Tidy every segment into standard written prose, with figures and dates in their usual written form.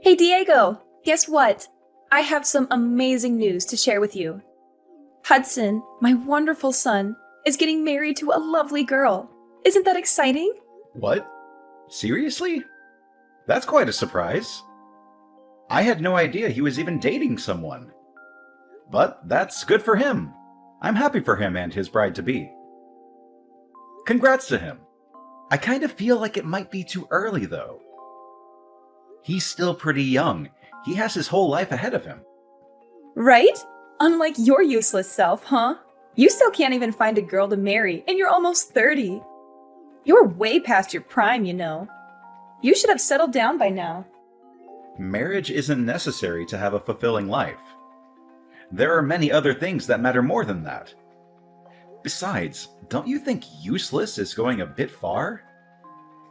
Hey Diego, guess what? I have some amazing news to share with you. Hudson, my wonderful son, is getting married to a lovely girl. Isn't that exciting? What? Seriously? That's quite a surprise. I had no idea he was even dating someone. But that's good for him. I'm happy for him and his bride-to-be. Congrats to him. I kind of feel like it might be too early, though. He's still pretty young. He has his whole life ahead of him. Right? Unlike your useless self, huh? You still can't even find a girl to marry, and you're almost 30. You're way past your prime, you know. You should have settled down by now. Marriage isn't necessary to have a fulfilling life. There are many other things that matter more than that. Besides, don't you think useless is going a bit far?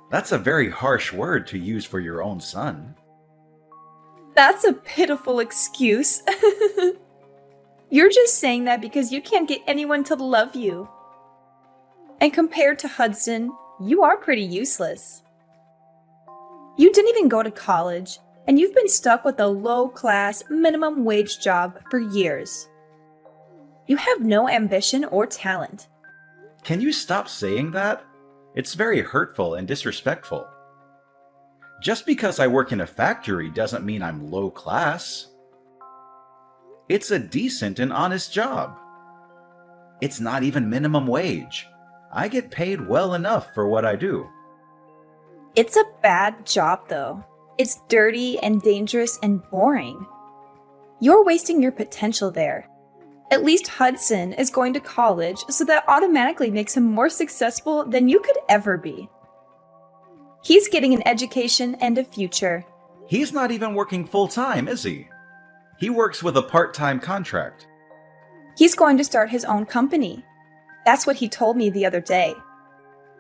That's a very harsh word to use for your own son. That's a pitiful excuse. You're just saying that because you can't get anyone to love you. And compared to Hudson, you are pretty useless. You didn't even go to college, and you've been stuck with a low-class, minimum wage job for years. You have no ambition or talent. Can you stop saying that? It's very hurtful and disrespectful. Just because I work in a factory doesn't mean I'm low class. It's a decent and honest job. It's not even minimum wage. I get paid well enough for what I do. It's a bad job, though. It's dirty and dangerous and boring. You're wasting your potential there. At least Hudson is going to college, so that automatically makes him more successful than you could ever be. He's getting an education and a future. He's not even working full-time, is he? He works with a part-time contract. He's going to start his own company. That's what he told me the other day.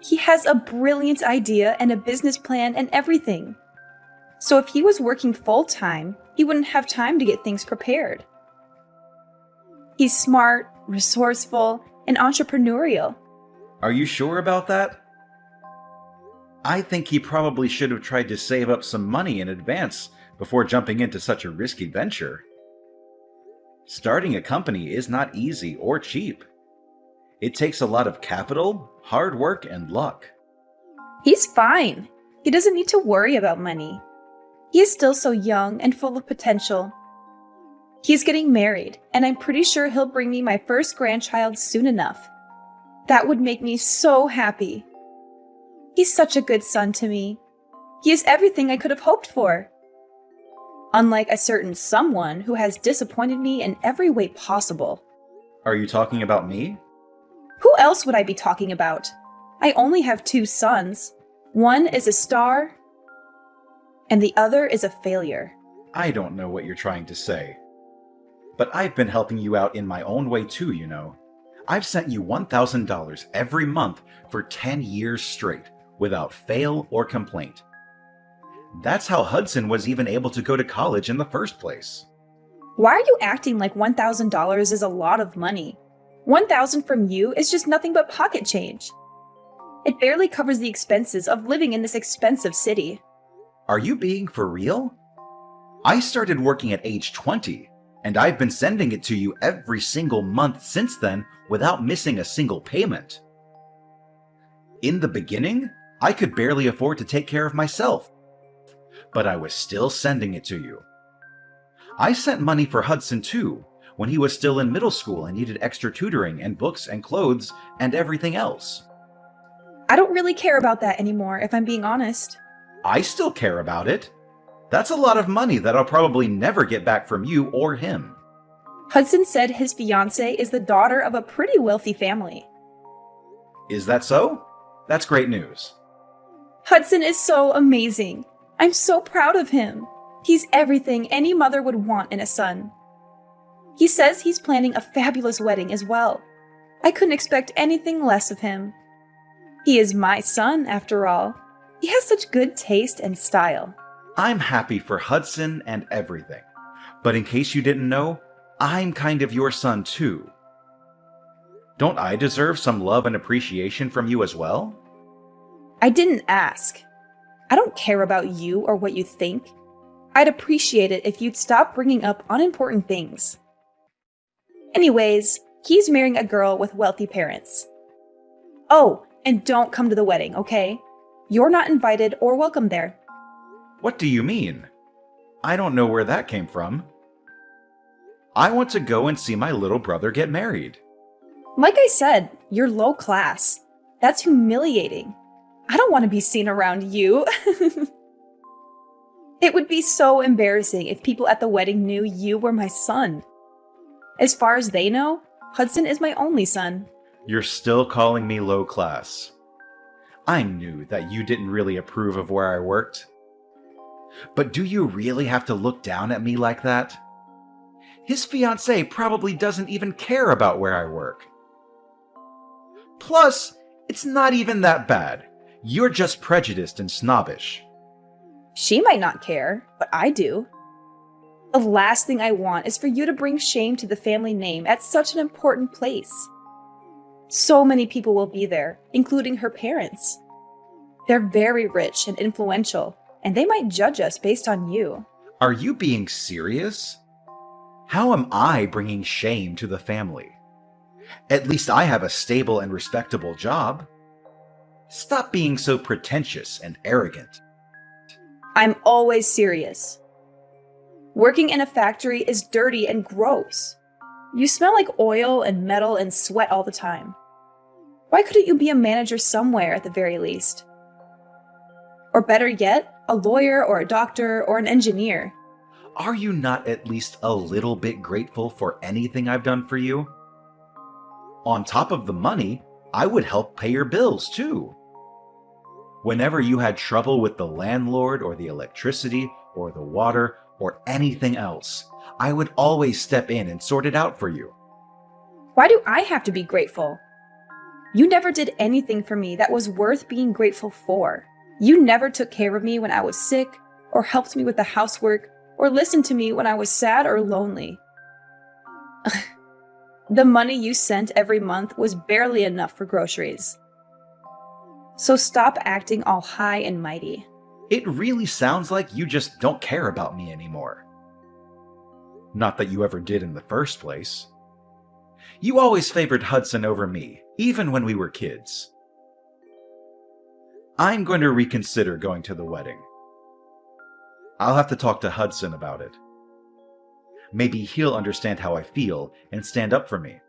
He has a brilliant idea and a business plan and everything. So if he was working full-time, he wouldn't have time to get things prepared. He's smart, resourceful, and entrepreneurial. Are you sure about that? I think he probably should have tried to save up some money in advance before jumping into such a risky venture. Starting a company is not easy or cheap. It takes a lot of capital, hard work, and luck. He's fine. He doesn't need to worry about money. He is still so young and full of potential. He's getting married, and I'm pretty sure he'll bring me my first grandchild soon enough. That would make me so happy. He's such a good son to me. He is everything I could have hoped for. Unlike a certain someone who has disappointed me in every way possible. Are you talking about me? Who else would I be talking about? I only have 2 sons. One is a star, and the other is a failure. I don't know what you're trying to say. But I've been helping you out in my own way too, you know. I've sent you $1,000 every month for 10 years straight, without fail or complaint. That's how Hudson was even able to go to college in the first place. Why are you acting like $1,000 is a lot of money? $1,000 from you is just nothing but pocket change. It barely covers the expenses of living in this expensive city. Are you being for real? I started working at age 20, and I've been sending it to you every single month since then without missing a single payment. In the beginning, I could barely afford to take care of myself, but I was still sending it to you. I sent money for Hudson too, when he was still in middle school and needed extra tutoring and books and clothes and everything else. I don't really care about that anymore, if I'm being honest. I still care about it. That's a lot of money that I'll probably never get back from you or him. Hudson said his fiancée is the daughter of a pretty wealthy family. Is that so? That's great news. Hudson is so amazing. I'm so proud of him. He's everything any mother would want in a son. He says he's planning a fabulous wedding as well. I couldn't expect anything less of him. He is my son, after all. He has such good taste and style. I'm happy for Hudson and everything. But in case you didn't know, I'm kind of your son too. Don't I deserve some love and appreciation from you as well? I didn't ask. I don't care about you or what you think. I'd appreciate it if you'd stop bringing up unimportant things. Anyways, he's marrying a girl with wealthy parents. Oh, and don't come to the wedding, okay? You're not invited or welcome there. What do you mean? I don't know where that came from. I want to go and see my little brother get married. Like I said, you're low class. That's humiliating. I don't want to be seen around you. It would be so embarrassing if people at the wedding knew you were my son. As far as they know, Hudson is my only son. You're still calling me low class. I knew that you didn't really approve of where I worked. But do you really have to look down at me like that? His fiancée probably doesn't even care about where I work. Plus, it's not even that bad. You're just prejudiced and snobbish. She might not care, but I do. The last thing I want is for you to bring shame to the family name at such an important place. So many people will be there, including her parents. They're very rich and influential, and they might judge us based on you. Are you being serious? How am I bringing shame to the family? At least I have a stable and respectable job. Stop being so pretentious and arrogant. I'm always serious. Working in a factory is dirty and gross. You smell like oil and metal and sweat all the time. Why couldn't you be a manager somewhere at the very least? Or better yet, a lawyer or a doctor or an engineer. Are you not at least a little bit grateful for anything I've done for you? On top of the money, I would help pay your bills too. Whenever you had trouble with the landlord or the electricity or the water or anything else, I would always step in and sort it out for you. Why do I have to be grateful? You never did anything for me that was worth being grateful for. You never took care of me when I was sick, or helped me with the housework, or listened to me when I was sad or lonely. The money you sent every month was barely enough for groceries. So stop acting all high and mighty. It really sounds like you just don't care about me anymore. Not that you ever did in the first place. You always favored Hudson over me, even when we were kids. I'm going to reconsider going to the wedding. I'll have to talk to Hudson about it. Maybe he'll understand how I feel and stand up for me.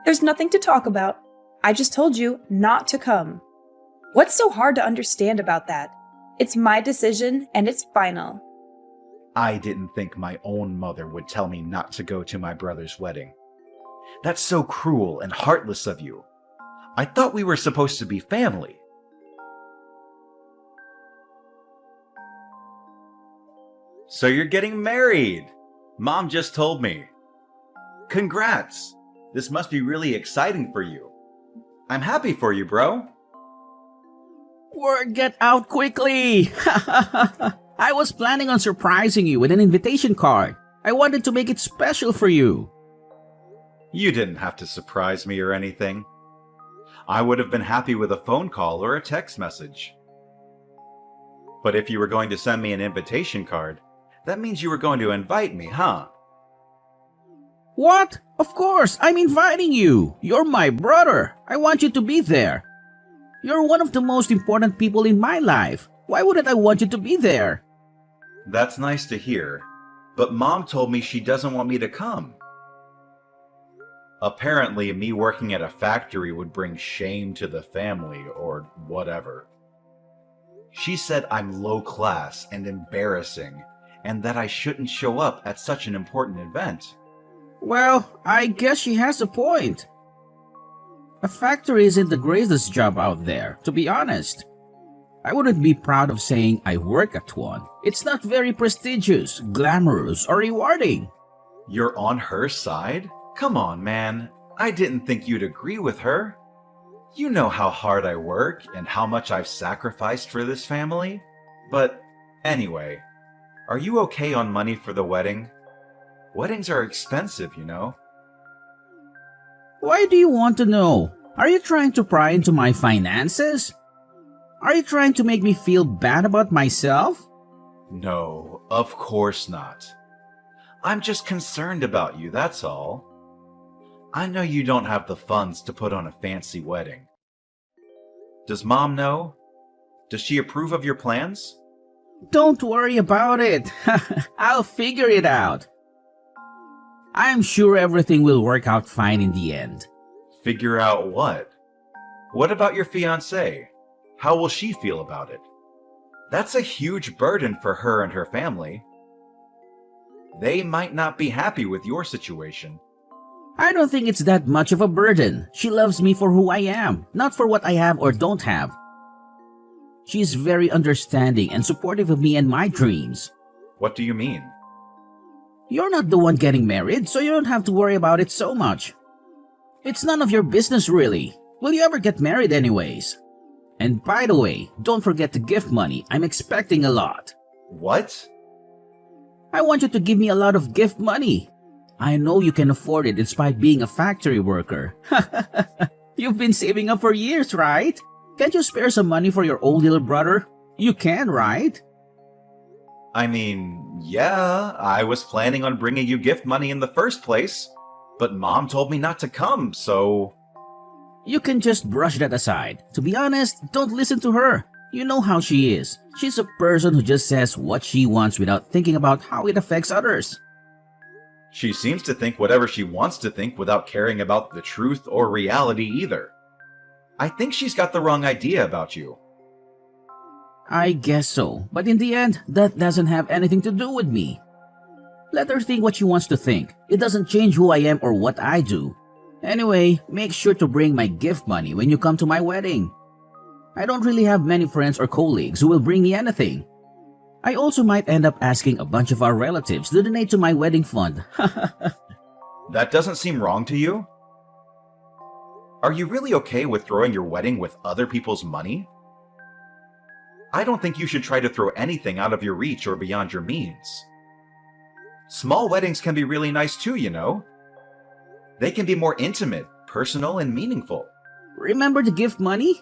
There's nothing to talk about. I just told you not to come. What's so hard to understand about that? It's my decision and it's final. I didn't think my own mother would tell me not to go to my brother's wedding. That's so cruel and heartless of you. I thought we were supposed to be family. So you're getting married. Mom just told me. Congrats. This must be really exciting for you. I'm happy for you, bro. Word get out quickly! I was planning on surprising you with an invitation card. I wanted to make it special for you. You didn't have to surprise me or anything. I would have been happy with a phone call or a text message. But if you were going to send me an invitation card, that means you were going to invite me, huh? What? Of course, I'm inviting you. You're my brother. I want you to be there. You're one of the most important people in my life. Why wouldn't I want you to be there? That's nice to hear, but Mom told me she doesn't want me to come. Apparently, me working at a factory would bring shame to the family or whatever. She said I'm low class and embarrassing, and that I shouldn't show up at such an important event. Well, I guess she has a point. A factory isn't the greatest job out there, to be honest. I wouldn't be proud of saying I work at one. It's not very prestigious, glamorous, or rewarding. You're on her side? Come on, man. I didn't think you'd agree with her. You know how hard I work and how much I've sacrificed for this family. But anyway, are you okay on money for the wedding? Weddings are expensive, you know. Why do you want to know? Are you trying to pry into my finances? Are you trying to make me feel bad about myself? No, of course not. I'm just concerned about you, that's all. I know you don't have the funds to put on a fancy wedding. Does Mom know? Does she approve of your plans? Don't worry about it. I'll figure it out. I'm sure everything will work out fine in the end. Figure out what? What about your fiancé? How will she feel about it? That's a huge burden for her and her family. They might not be happy with your situation. I don't think it's that much of a burden. She loves me for who I am, not for what I have or don't have. She's very understanding and supportive of me and my dreams. What do you mean? You're not the one getting married, so you don't have to worry about it so much. It's none of your business, really. Will you ever get married anyways? And by the way, don't forget the gift money. I'm expecting a lot. What? I want you to give me a lot of gift money. I know you can afford it despite being a factory worker. You've been saving up for years, right? Can't you spare some money for your old little brother? You can, right? I mean, yeah, I was planning on bringing you gift money in the first place, but Mom told me not to come, so... You can just brush that aside. To be honest, don't listen to her. You know how she is. She's a person who just says what she wants without thinking about how it affects others. She seems to think whatever she wants to think without caring about the truth or reality either. I think she's got the wrong idea about you. I guess so, but in the end, that doesn't have anything to do with me. Let her think what she wants to think. It doesn't change who I am or what I do. Anyway, make sure to bring my gift money when you come to my wedding. I don't really have many friends or colleagues who will bring me anything. I also might end up asking a bunch of our relatives to donate to my wedding fund. That doesn't seem wrong to you? Are you really okay with throwing your wedding with other people's money? I don't think you should try to throw anything out of your reach or beyond your means. Small weddings can be really nice too, you know. They can be more intimate, personal, and meaningful. Remember the gift money?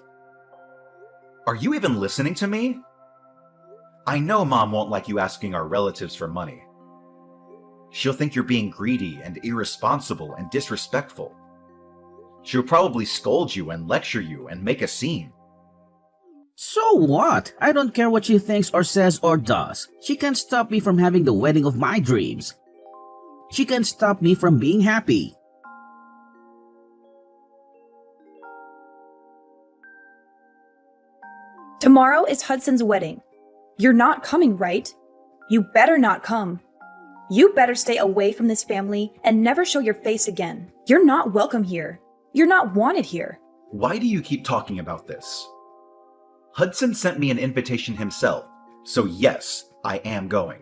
Are you even listening to me? I know Mom won't like you asking our relatives for money. She'll think you're being greedy and irresponsible and disrespectful. She'll probably scold you and lecture you and make a scene. So what? I don't care what she thinks or says or does. She can't stop me from having the wedding of my dreams. She can't stop me from being happy. Tomorrow is Hudson's wedding. You're not coming, right? You better not come. You better stay away from this family and never show your face again. You're not welcome here. You're not wanted here. Why do you keep talking about this? Hudson sent me an invitation himself, so yes, I am going.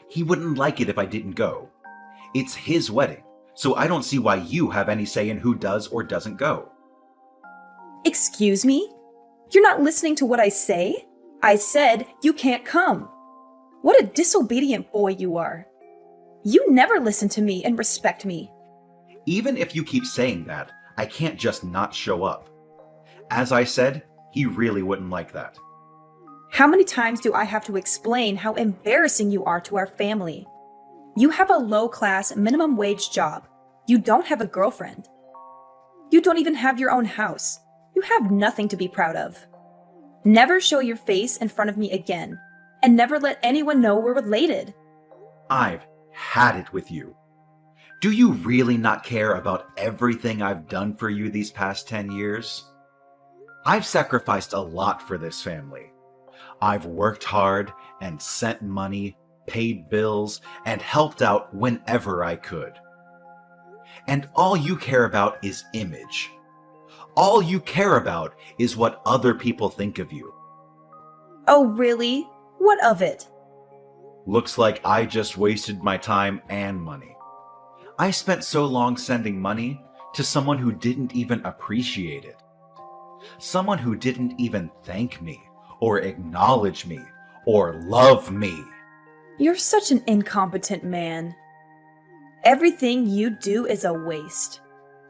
He wouldn't like it if I didn't go. It's his wedding, so I don't see why you have any say in who does or doesn't go. Excuse me? You're not listening to what I say? I said you can't come. What a disobedient boy you are. You never listen to me and respect me. Even if you keep saying that, I can't just not show up. As I said, he really wouldn't like that. How many times do I have to explain how embarrassing you are to our family? You have a low-class, minimum-wage job. You don't have a girlfriend. You don't even have your own house. You have nothing to be proud of. Never show your face in front of me again, and never let anyone know we're related. I've had it with you. Do you really not care about everything I've done for you these past 10 years? I've sacrificed a lot for this family. I've worked hard and sent money, paid bills, and helped out whenever I could. And all you care about is image. All you care about is what other people think of you. Oh, really? What of it? Looks like I just wasted my time and money. I spent so long sending money to someone who didn't even appreciate it. Someone who didn't even thank me, or acknowledge me, or love me. You're such an incompetent man. Everything you do is a waste.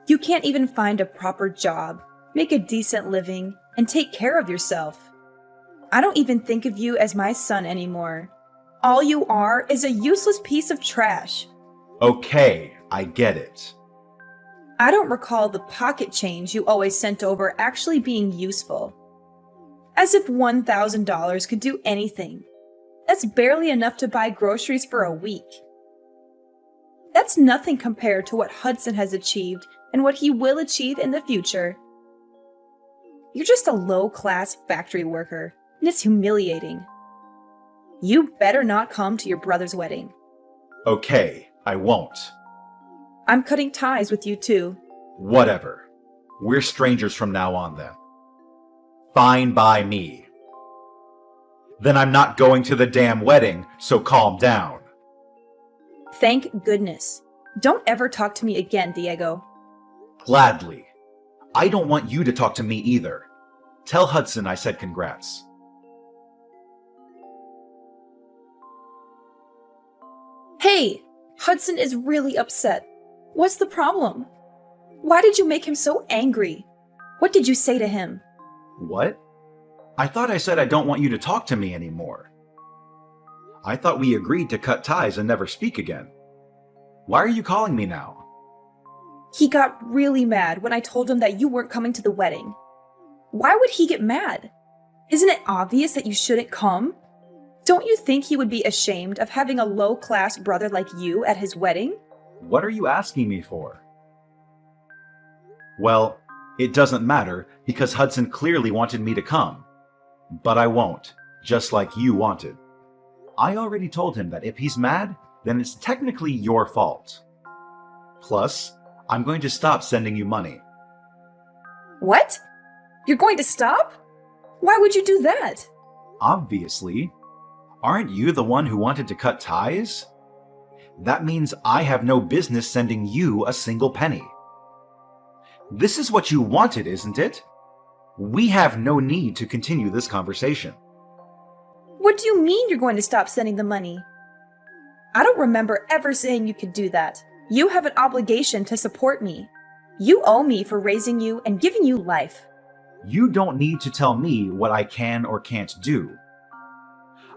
You can't even find a proper job, make a decent living, and take care of yourself. I don't even think of you as my son anymore. All you are is a useless piece of trash. Okay, I get it. I don't recall the pocket change you always sent over actually being useful. As if $1,000 could do anything. That's barely enough to buy groceries for a week. That's nothing compared to what Hudson has achieved and what he will achieve in the future. You're just a low-class factory worker, and it's humiliating. You better not come to your brother's wedding. Okay, I won't. I'm cutting ties with you too. Whatever. We're strangers from now on then. Fine by me. Then I'm not going to the damn wedding, so calm down. Thank goodness. Don't ever talk to me again, Diego. Gladly. I don't want you to talk to me either. Tell Hudson I said congrats. Hey, Hudson is really upset. What's the problem? Why did you make him so angry? What did you say to him? What? I thought I said I don't want you to talk to me anymore. I thought we agreed to cut ties and never speak again. Why are you calling me now? He got really mad when I told him that you weren't coming to the wedding. Why would he get mad? Isn't it obvious that you shouldn't come? Don't you think he would be ashamed of having a low-class brother like you at his wedding? What are you asking me for? Well, it doesn't matter because Hudson clearly wanted me to come. But I won't, just like you wanted. I already told him that if he's mad, then it's technically your fault. Plus, I'm going to stop sending you money. What? You're going to stop? Why would you do that? Obviously. Aren't you the one who wanted to cut ties? That means I have no business sending you a single penny. This is what you wanted, isn't it? We have no need to continue this conversation. What do you mean you're going to stop sending the money? I don't remember ever saying you could do that. You have an obligation to support me. You owe me for raising you and giving you life. You don't need to tell me what I can or can't do.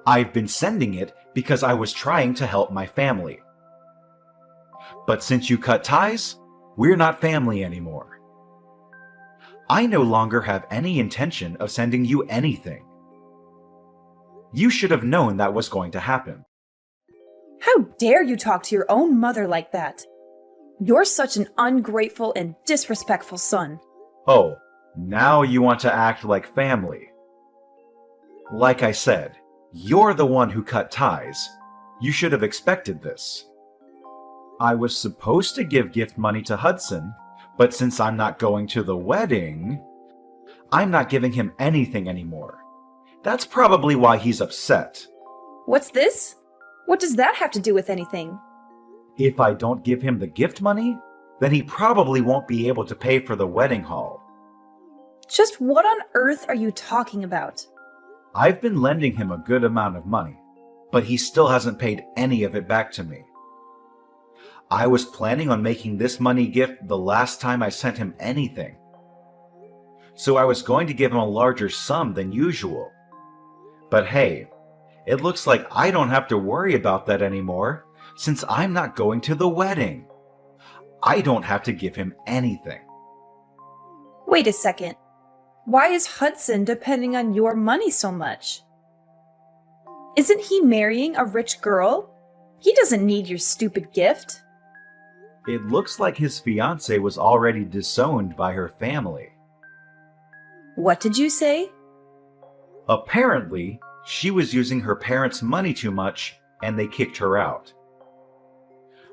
I've been sending it because I was trying to help my family. But since you cut ties, we're not family anymore. I no longer have any intention of sending you anything. You should have known that was going to happen. How dare you talk to your own mother like that? You're such an ungrateful and disrespectful son. Oh, now you want to act like family. Like I said, you're the one who cut ties. You should have expected this. I was supposed to give gift money to Hudson, but since I'm not going to the wedding, I'm not giving him anything anymore. That's probably why he's upset. What's this? What does that have to do with anything? If I don't give him the gift money, then he probably won't be able to pay for the wedding hall. Just what on earth are you talking about? I've been lending him a good amount of money, but he still hasn't paid any of it back to me. I was planning on making this money gift the last time I sent him anything. So I was going to give him a larger sum than usual. But hey, it looks like I don't have to worry about that anymore since I'm not going to the wedding. I don't have to give him anything. Wait a second. Why is Hudson depending on your money so much? Isn't he marrying a rich girl? He doesn't need your stupid gift. It looks like his fiancée was already disowned by her family. What did you say? Apparently, she was using her parents' money too much and they kicked her out.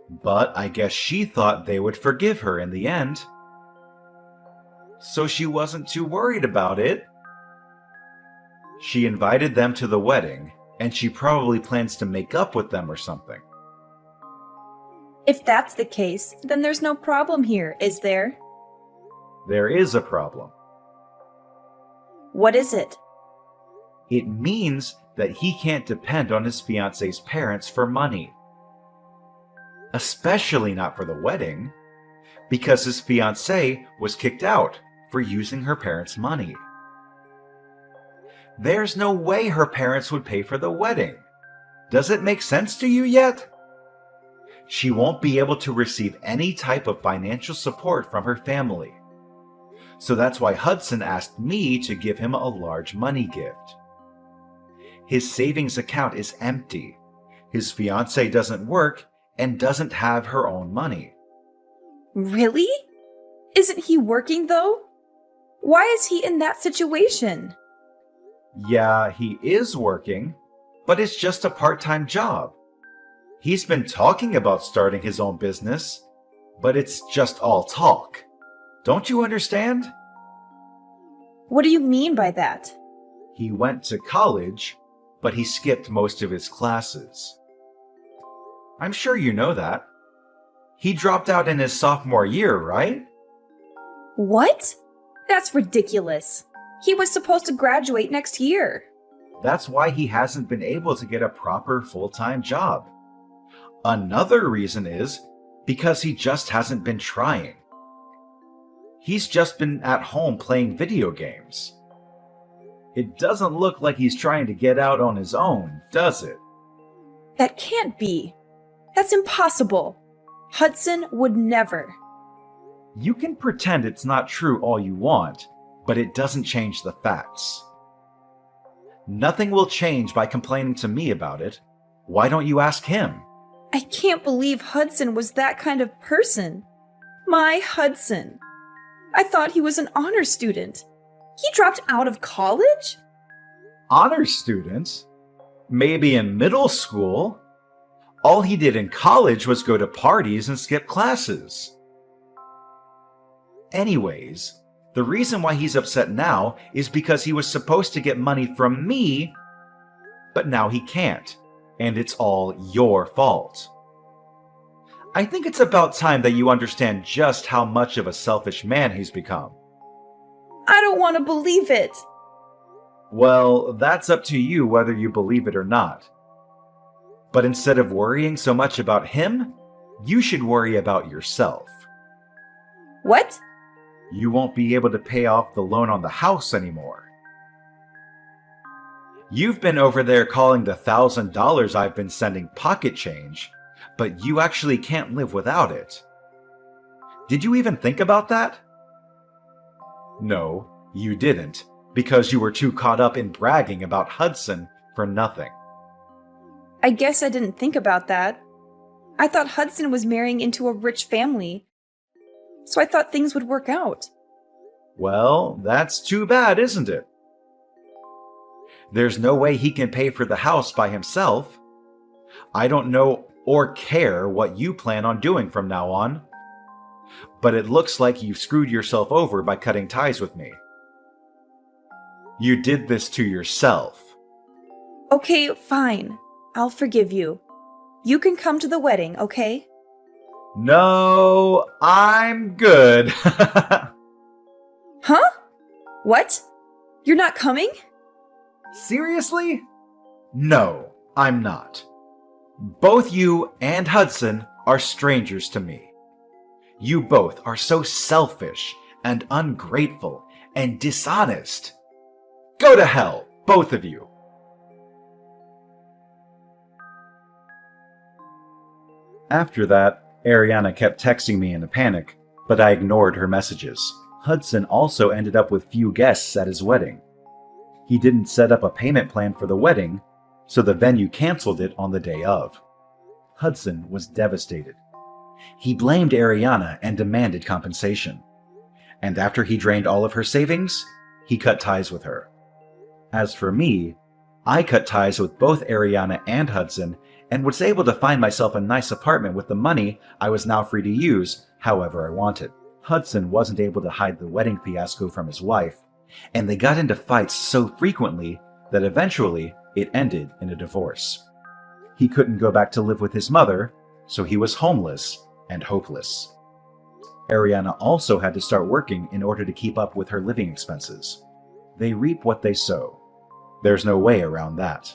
But I guess she thought they would forgive her in the end. So she wasn't too worried about it. She invited them to the wedding, and she probably plans to make up with them or something. If that's the case, then there's no problem here, is there? There is a problem. What is it? It means that he can't depend on his fiancée's parents for money. Especially not for the wedding, because his fiancée was kicked out for using her parents' money. There's no way her parents would pay for the wedding. Does it make sense to you yet? She won't be able to receive any type of financial support from her family. So that's why Hudson asked me to give him a large money gift. His savings account is empty. His fiancée doesn't work and doesn't have her own money. Really? Isn't he working though? Why is he in that situation? Yeah, he is working, but it's just a part-time job. He's been talking about starting his own business, but it's just all talk. Don't you understand? What do you mean by that? He went to college, but he skipped most of his classes. I'm sure you know that. He dropped out in his sophomore year, right? What? That's ridiculous. He was supposed to graduate next year. That's why he hasn't been able to get a proper full-time job. Another reason is because he just hasn't been trying. He's just been at home playing video games. It doesn't look like he's trying to get out on his own, does it? That can't be. That's impossible. Hudson would never. You can pretend it's not true all you want, but it doesn't change the facts. Nothing will change by complaining to me about it. Why don't you ask him? I can't believe Hudson was that kind of person. My Hudson. I thought he was an honor student. He dropped out of college? Honor student? Maybe in middle school? All he did in college was go to parties and skip classes. Anyways, the reason why he's upset now is because he was supposed to get money from me, but now he can't, and it's all your fault. I think it's about time that you understand just how much of a selfish man he's become. I don't want to believe it. Well, that's up to you whether you believe it or not. But instead of worrying so much about him, you should worry about yourself. What? You won't be able to pay off the loan on the house anymore. You've been over there calling the $1,000 I've been sending pocket change, but you actually can't live without it. Did you even think about that? No, you didn't, because you were too caught up in bragging about Hudson for nothing. I guess I didn't think about that. I thought Hudson was marrying into a rich family, so I thought things would work out. Well, that's too bad, isn't it? There's no way he can pay for the house by himself. I don't know or care what you plan on doing from now on. But it looks like you've screwed yourself over by cutting ties with me. You did this to yourself. Okay, fine. I'll forgive you. You can come to the wedding, okay? No, I'm good. Huh? What? You're not coming? Seriously? No, I'm not. Both you and Hudson are strangers to me. You both are so selfish and ungrateful and dishonest. Go to hell, both of you. After that, Ariana kept texting me in a panic, but I ignored her messages. Hudson also ended up with few guests at his wedding. He didn't set up a payment plan for the wedding, so the venue canceled it on the day of. Hudson was devastated. He blamed Ariana and demanded compensation. And after he drained all of her savings, he cut ties with her. As for me, I cut ties with both Ariana and Hudson and was able to find myself a nice apartment with the money I was now free to use however I wanted. Hudson wasn't able to hide the wedding fiasco from his wife, and they got into fights so frequently that eventually it ended in a divorce. He couldn't go back to live with his mother, so he was homeless and hopeless. Ariana also had to start working in order to keep up with her living expenses. They reap what they sow. There's no way around that.